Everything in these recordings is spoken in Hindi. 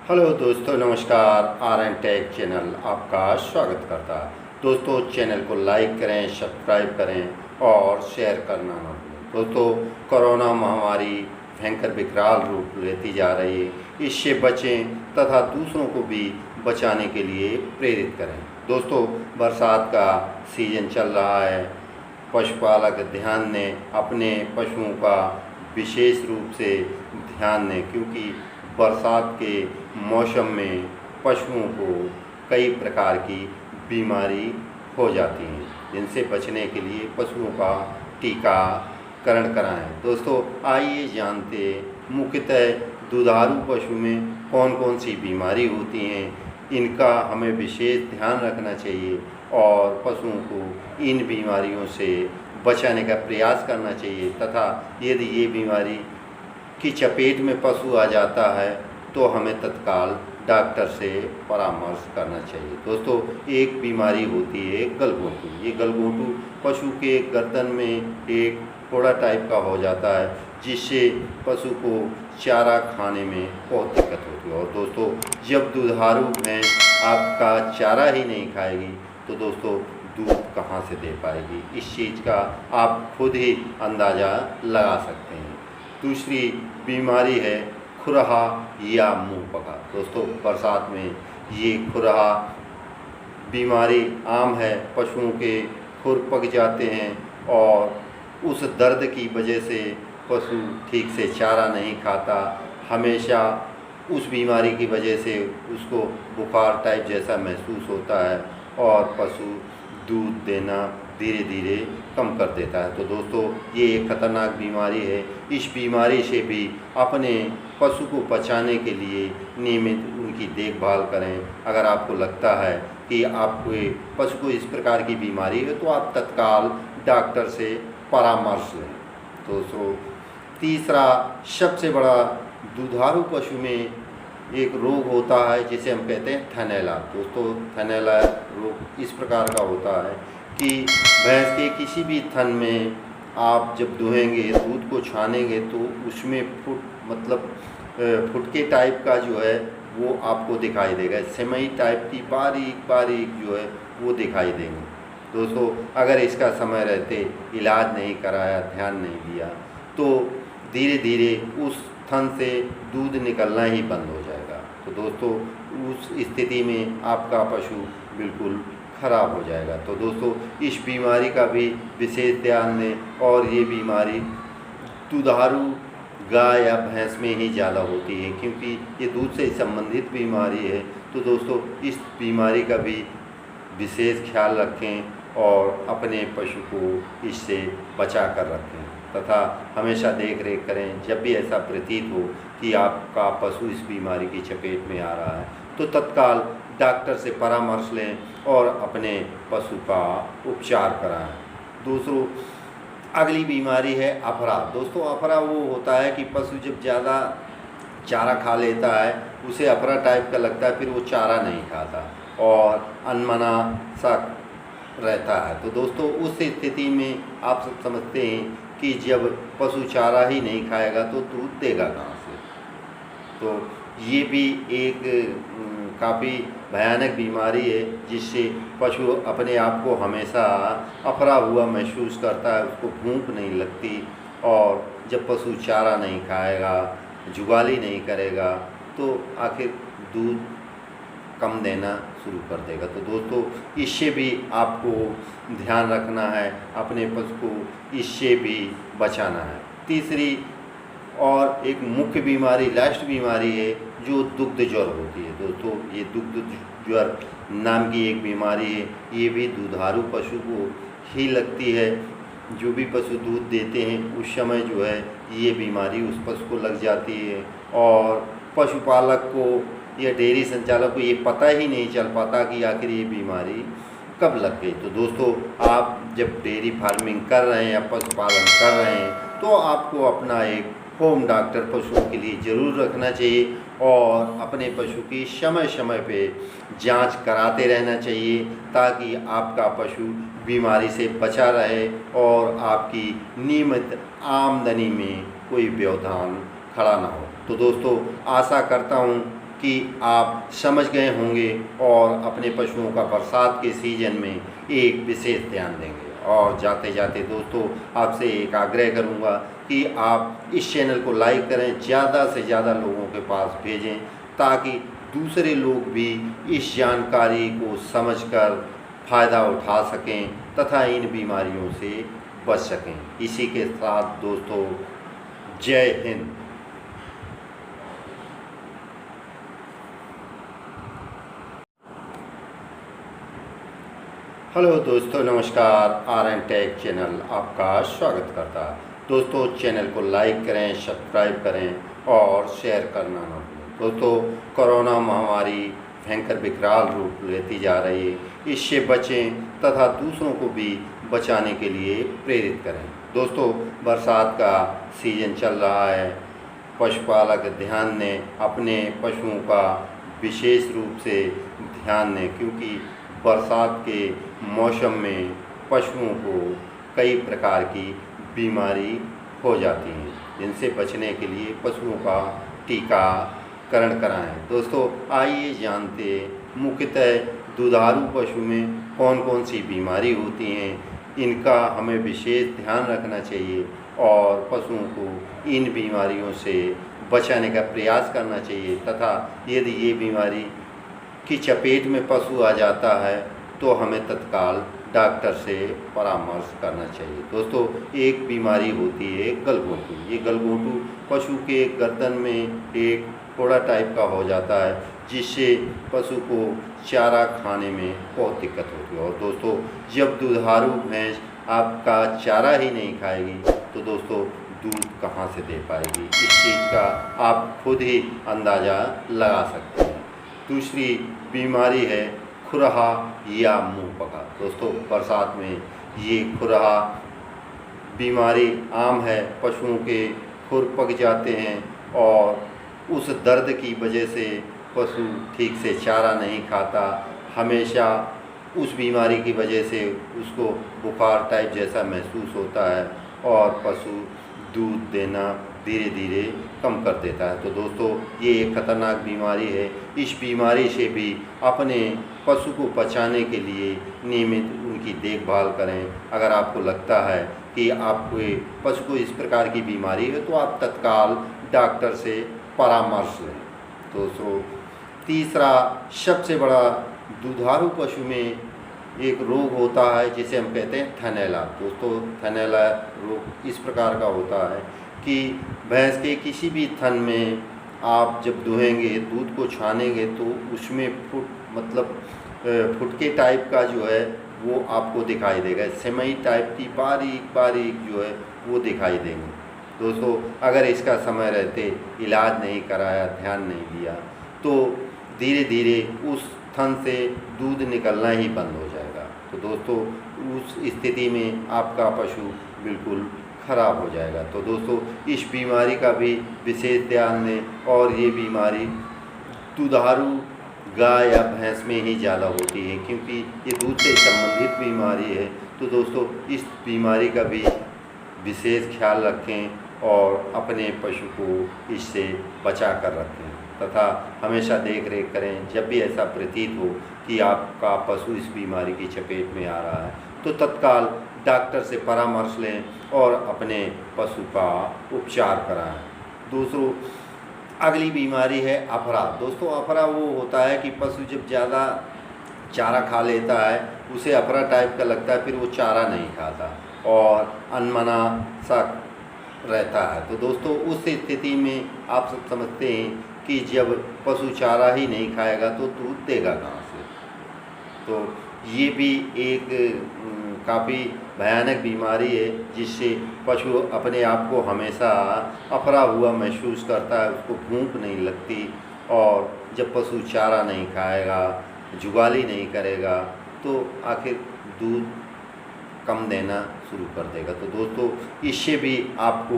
हेलो दोस्तों, नमस्कार। आर एन टेक चैनल आपका स्वागत करता है। दोस्तों, चैनल को लाइक करें, सब्सक्राइब करें और शेयर करना ना भूलें। दोस्तों, कोरोना महामारी भयंकर विकराल रूप लेती जा रही है। इससे बचें तथा दूसरों को भी बचाने के लिए प्रेरित करें। दोस्तों, बरसात का सीजन चल रहा है। पशुपालक ध्यान दें, अपने पशुओं का विशेष रूप से ध्यान दें, क्योंकि बरसात के मौसम में पशुओं को कई प्रकार की बीमारी हो जाती हैं, जिनसे बचने के लिए पशुओं का टीकाकरण कराएं। दोस्तों, आइए जानते हैं मुख्यतः दुधारू पशु में कौन कौन सी बीमारी होती हैं, इनका हमें विशेष ध्यान रखना चाहिए और पशुओं को इन बीमारियों से बचाने का प्रयास करना चाहिए, तथा यदि ये बीमारी की चपेट में पशु आ जाता है तो हमें तत्काल डॉक्टर से परामर्श करना चाहिए। दोस्तों, एक बीमारी होती है गलघोंटू। ये गलघोंटू पशु के गर्दन में एक फोड़ा टाइप का हो जाता है, जिससे पशु को चारा खाने में बहुत दिक्कत होती है। और दोस्तों, जब दुधारू भैंस आपका चारा ही नहीं खाएगी तो दोस्तों दूध कहाँ से दे पाएगी, इस चीज़ का आप खुद ही अंदाज़ा लगा सकते हैं। दूसरी बीमारी है खुरहा या मुंह पका। दोस्तों, बरसात में ये खुरहा बीमारी आम है। पशुओं के खुर पक जाते हैं और उस दर्द की वजह से पशु ठीक से चारा नहीं खाता। हमेशा उस बीमारी की वजह से उसको बुखार टाइप जैसा महसूस होता है और पशु दूध देना धीरे धीरे कम कर देता है। तो दोस्तों, ये एक खतरनाक बीमारी है। इस बीमारी से भी अपने पशु को बचाने के लिए नियमित उनकी देखभाल करें। अगर आपको लगता है कि आपके पशु को इस प्रकार की बीमारी है तो आप तत्काल डॉक्टर से परामर्श लें। दोस्तों, तीसरा सबसे बड़ा दुधारू पशु में एक रोग होता है जिसे हम कहते हैं थनैला। दोस्तों, थनैला रोग इस प्रकार का होता है कि भैंस के किसी भी थन में आप जब दुहेंगे, दूध को छानेंगे तो उसमें फुटके टाइप का जो है वो आपको दिखाई देगा। सेमई टाइप की बारीक बारीक जो है वो दिखाई देंगे। दोस्तों, अगर इसका समय रहते इलाज नहीं कराया, ध्यान नहीं दिया तो धीरे धीरे उस थन से दूध निकलना ही बंद हो जाएगा। तो दोस्तों, उस स्थिति में आपका पशु बिल्कुल खराब हो जाएगा। तो दोस्तों, इस बीमारी का भी विशेष ध्यान दें। और ये बीमारी दुधारू गाय या भैंस में ही ज़्यादा होती है, क्योंकि ये दूध से संबंधित बीमारी है। तो दोस्तों, इस बीमारी का भी विशेष ख्याल रखें और अपने पशु को इससे बचा कर रखें, तथा हमेशा देख रेख करें। जब भी ऐसा प्रतीत हो कि आपका पशु इस बीमारी की चपेट में आ रहा है तो तत्काल डॉक्टर से परामर्श लें और अपने पशु का उपचार कराएं। दूसरों, अगली बीमारी है अफरा। दोस्तों, अफरा वो होता है कि पशु जब ज़्यादा चारा खा लेता है उसे अफरा टाइप का लगता है, फिर वो चारा नहीं खाता और अनमना सा रहता है। तो दोस्तों, उस स्थिति में आप सब समझते हैं कि जब पशु चारा ही नहीं खाएगा तो दूध देगा कहाँ से। तो ये भी एक काफ़ी भयानक बीमारी है, जिससे पशु अपने आप को हमेशा अफरा हुआ महसूस करता है, उसको भूख नहीं लगती। और जब पशु चारा नहीं खाएगा, जुगाली नहीं करेगा तो आखिर दूध कम देना शुरू कर देगा। तो दोस्तों, इससे भी आपको ध्यान रखना है, अपने पशु को इससे भी बचाना है। तीसरी और एक मुख्य बीमारी, लास्ट बीमारी है जो दुग्ध ज्वर होती है। दोस्तों, ये दुग्ध ज्वर नाम की एक बीमारी है। ये भी दुधारू पशु को ही लगती है। जो भी पशु दूध देते हैं उस समय जो है ये बीमारी उस पशु को लग जाती है और पशुपालक को या डेयरी संचालक को ये पता ही नहीं चल पाता कि आखिर ये बीमारी कब लग गई। तो दोस्तों, आप जब डेयरी फार्मिंग कर रहे हैं या पशुपालन कर रहे हैं तो आपको अपना एक होम डॉक्टर पशुओं के लिए ज़रूर रखना चाहिए और अपने पशु की समय समय पे जांच कराते रहना चाहिए, ताकि आपका पशु बीमारी से बचा रहे और आपकी नियमित आमदनी में कोई व्यवधान खड़ा ना हो। तो दोस्तों, आशा करता हूँ कि आप समझ गए होंगे और अपने पशुओं का बरसात के सीज़न में एक विशेष ध्यान देंगे। और जाते जाते दोस्तों आपसे एक आग्रह करूंगा कि आप इस चैनल को लाइक करें, ज़्यादा से ज़्यादा लोगों के पास भेजें ताकि दूसरे लोग भी इस जानकारी को समझकर फ़ायदा उठा सकें तथा इन बीमारियों से बच सकें। इसी के साथ दोस्तों जय हिंद। हेलो दोस्तों, नमस्कार। RN टेक चैनल आपका स्वागत करता है। दोस्तों चैनल को लाइक करें, सब्सक्राइब करें और शेयर करना ना भूलें। दोस्तों कोरोना महामारी भयंकर विकराल रूप लेती जा रही है, इससे बचें तथा दूसरों को भी बचाने के लिए प्रेरित करें। दोस्तों बरसात का सीज़न चल रहा है, पशुपालक ध्यान दें, अपने पशुओं का विशेष रूप से ध्यान दें क्योंकि बरसात के मौसम में पशुओं को कई प्रकार की बीमारी हो जाती हैं, जिनसे बचने के लिए पशुओं का टीकाकरण कराएं। दोस्तों आइए जानते हैं मुख्यतः दुधारू पशु में कौन कौन सी बीमारी होती हैं, इनका हमें विशेष ध्यान रखना चाहिए और पशुओं को इन बीमारियों से बचाने का प्रयास करना चाहिए तथा यदि ये बीमारी की चपेट में पशु आ जाता है तो हमें तत्काल डॉक्टर से परामर्श करना चाहिए। दोस्तों एक बीमारी होती है गलघोंटू। ये गलघोंटू पशु के गर्दन में एक फोड़ा टाइप का हो जाता है जिससे पशु को चारा खाने में बहुत दिक्कत होती है। और दोस्तों जब दुधारू भैंस आपका चारा ही नहीं खाएगी तो दोस्तों दूध कहाँ से दे पाएगी, इस चीज़ का आप खुद ही अंदाज़ा लगा सकते हैं। दूसरी बीमारी है खुरहा या मुंह पका। दोस्तों बरसात में ये खुरहा बीमारी आम है, पशुओं के खुर पक जाते हैं और उस दर्द की वजह से पशु ठीक से चारा नहीं खाता, हमेशा उस बीमारी की वजह से उसको बुखार टाइप जैसा महसूस होता है और पशु दूध देना धीरे धीरे कम कर देता है। तो दोस्तों ये एक खतरनाक बीमारी है। इस बीमारी से भी अपने पशु को बचाने के लिए नियमित उनकी देखभाल करें। अगर आपको लगता है कि आपके पशु को इस प्रकार की बीमारी है तो आप तत्काल डॉक्टर से परामर्श लें। दोस्तों तीसरा सबसे बड़ा दुधारू पशु में एक रोग होता है जिसे हम कहते हैं थनैला। दोस्तों थनैला रोग इस प्रकार का होता है कि भैंस के किसी भी थन में आप जब दुहेंगे, दूध को छानेंगे तो उसमें फुटके टाइप का जो है वो आपको दिखाई देगा, सेमई टाइप की बारीक बारीक जो है वो दिखाई देंगे। दोस्तों अगर इसका समय रहते इलाज नहीं कराया, ध्यान नहीं दिया तो धीरे धीरे उस थन से दूध निकलना ही बंद हो जाएगा। तो दोस्तों उस स्थिति में आपका पशु बिल्कुल खराब हो जाएगा। तो दोस्तों इस बीमारी का भी विशेष ध्यान दें और ये बीमारी दुधारू गाय या भैंस में ही ज़्यादा होती है क्योंकि ये दूध से संबंधित बीमारी है। तो दोस्तों इस बीमारी का भी विशेष ख्याल रखें और अपने पशु को इससे बचा कर रखें तथा हमेशा देख रेख करें। जब भी ऐसा प्रतीत हो कि आपका पशु इस बीमारी की चपेट में आ रहा है तो तत्काल डॉक्टर से परामर्श लें और अपने पशु का उपचार कराएं। दूसरों अगली बीमारी है अफरा। दोस्तों अफरा वो होता है कि पशु जब ज़्यादा चारा खा लेता है उसे अफरा टाइप का लगता है, फिर वो चारा नहीं खाता और अनमना सा रहता है। तो दोस्तों उस स्थिति में आप सब समझते हैं कि जब पशु चारा ही नहीं खाएगा तो दूध देगा कहाँ से। तो ये भी एक काफ़ी भयानक बीमारी है जिससे पशु अपने आप को हमेशा अफरा हुआ महसूस करता है, उसको भूख नहीं लगती और जब पशु चारा नहीं खाएगा, जुगाली नहीं करेगा तो आखिर दूध कम देना शुरू कर देगा। तो दोस्तों इससे भी आपको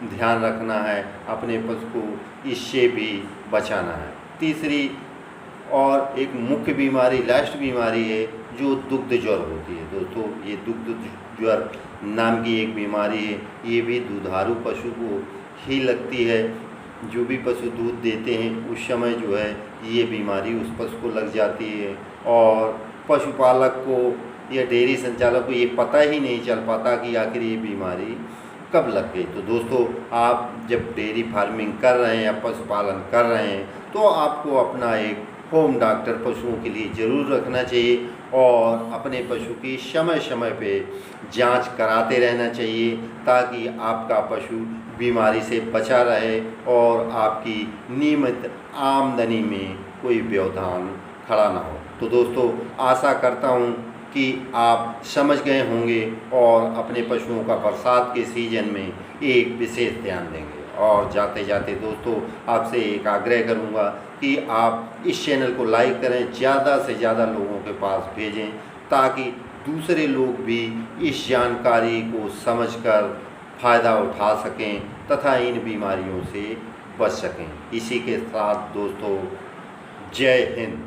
ध्यान रखना है, अपने पशु को इससे भी बचाना है। तीसरी और एक मुख्य बीमारी, लास्ट बीमारी है जो दुग्ध ज्वर होती है। दोस्तों ये दुग्ध ज्वर नाम की एक बीमारी है, ये भी दुधारू पशु को ही लगती है जो भी पशु दूध देते हैं उस समय जो है ये बीमारी उस पशु को लग जाती है और पशुपालक को या डेयरी संचालक को ये पता ही नहीं चल पाता कि आखिर ये बीमारी कब लग गई। तो दोस्तों, आप जब डेयरी फार्मिंग कर रहे हैं या पशुपालन कर रहे हैं तो आपको अपना एक होम डॉक्टर पशुओं के लिए ज़रूर रखना चाहिए और अपने पशु की समय समय पे जांच कराते रहना चाहिए ताकि आपका पशु बीमारी से बचा रहे और आपकी नियमित आमदनी में कोई व्यवधान खड़ा ना हो। तो दोस्तों, आशा करता हूँ कि आप समझ गए होंगे और अपने पशुओं का बरसात के सीज़न में एक विशेष ध्यान देंगे। और जाते जाते दोस्तों, आपसे एक आग्रह करूंगा कि आप इस चैनल को लाइक करें, ज़्यादा से ज़्यादा लोगों के पास भेजें ताकि दूसरे लोग भी इस जानकारी को समझकर फ़ायदा उठा सकें तथा इन बीमारियों से बच सकें। इसी के साथ दोस्तों, जय हिंद।